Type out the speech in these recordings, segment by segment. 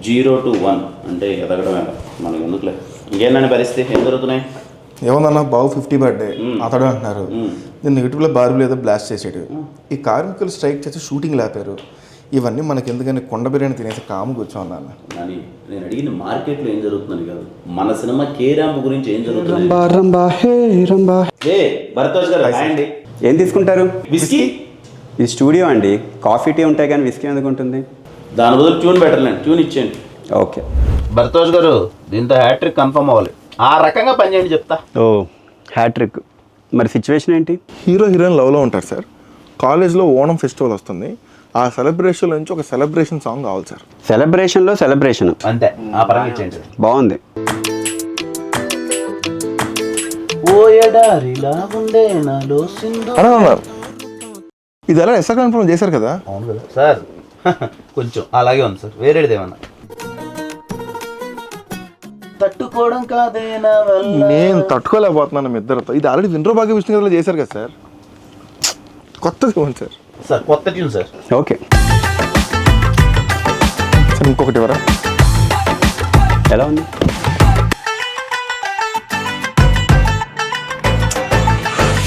0 to 1 అంటే ఎదగడమే మనకి ఎందుకులే. ఇంకేంటండి పరిస్థితి, ఏం జరుగుతున్నాయి? ఏమన్నా బాబు 50 బర్త్డే అతడు అంటున్నారు. నేను నెగిటివ్లో బార్బులు ఏదో బ్లాస్ట్ చేసాడు. ఈ కార్మికులు స్ట్రైక్ చేసి షూటింగ్ లేపారు. ఇవన్నీ మనకి ఎందుకని కొండ బిర్యానీ తినేసి కాము కూర్చోన్నాను. కానీ నేను అడిగింది మార్కెట్లో ఏం జరుగుతుందని కాదు, మన సినిమా కేరాంప్ గురించి ఏం జరుగుతుంది. భరద్వాజ్ గారు అండి, ఏం తీసుకుంటారు? విస్కీ. ఇది స్టూడియో అండి, కాఫీ టీ ఉంటాయి కానీ విస్కీ ఎందుకు ఉంటుంది? దాని బదులు ట్యూన్ బెటర్లేండి, ట్యూన్ ఇచ్చేయండి. ఓకే భరద్వాజ్ గారు, దీంతో హ్యాట్రిక్ కన్ఫర్మ్ అవ్వాలి. ఆ రకంగా పనిచేయండి చెప్తా. ఓ హ్యాట్రిక్. మరి సిచ్యువేషన్ ఏంటి? హీరో హీరోయిన్ లవ్లో ఉంటారు సార్. కాలేజ్లో ఓణం ఫెస్టివల్ వస్తుంది. ఆ సెలబ్రేషన్ నుంచి ఒక సెలబ్రేషన్ సాంగ్ కావాలి సార్. సెలబ్రేషన్లో సెలబ్రేషన్ అంతే, ఆ పరంగా ఇచ్చేయండి. బాగుంది. ఇది ఎలా ఎస్ఆర్ కన్ఫర్మ్ చేశారు కదా? అవును కదా సార్, కొంచెం అలాగే ఉంది సార్. వేరేది ఏమన్నా తట్టుకోవడం కాదేనా? నేను తట్టుకోలేకపోతున్నాను మీ ఇద్దరితో. ఇది ఆల్రెడీ వినరో భాగ్య విష్ణు గారు చేశారు కదా సార్. కొత్తది ఇవ్వండి సార్. సార్ కొత్త ట్యూన్ సార్. ఓకే సార్ ఇంకొకటి ఎవరా? ఎలా ఉంది?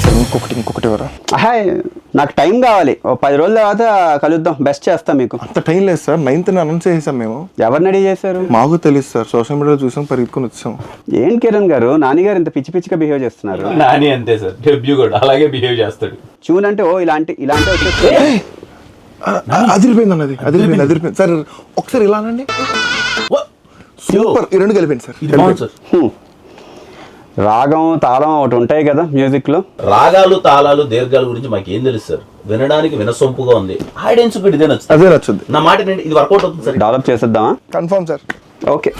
సార్ ఇంకొకటి ఎవరా? హాయ్, నాకు టైం కావాలి. ఓ 10 రోజుల తర్వాత కలుద్దాం. బెస్ట్ చేస్తాం మీకు. అంత టైం లేదు సార్. 9th అనౌన్స్ చేసాం మేము. ఎవరిని రెడీ చేశారు? మాకు తెలియదు సార్, సోషల్ మీడియాలో చూసాం, పరిగెత్తుకుని వచ్చాం. ఏం కిరణ్ గారు, నానిగారు ఇంత పిచ్చి పిచ్చిగా బిహేవ్ చేస్తున్నారు. నాని అంతే సార్, డెబ్యూ కూడా అలాగే బిహేవ్ చేస్తాడు. చూన్ అంటే ఓ ఇలాంటి అదిరిపోయింది అన్నది, అదిరిపోయింది సార్. ఒకసారి ఇలా అనండి. సూపర్. ఈ రెండు కలిపింది సార్. రాగం తాళం ఒకటి ఉంటాయి కదా మ్యూజిక్ లో. రాగాలు తాళాలు దీర్ఘాల గురించి మాకు ఏం తెలుసు సార్. వినడానికి వినసొంపుగా ఉంది. ఆడియన్స్ కూడా ఇదే నచ్చుతుంది. అదే నచ్చుద్ది. నా మాట ఏంటి, ఇది వర్కౌట్ అవుతుంది సార్. డెవలప్ చేసేద్దామా? Confirm sir. ఓకే.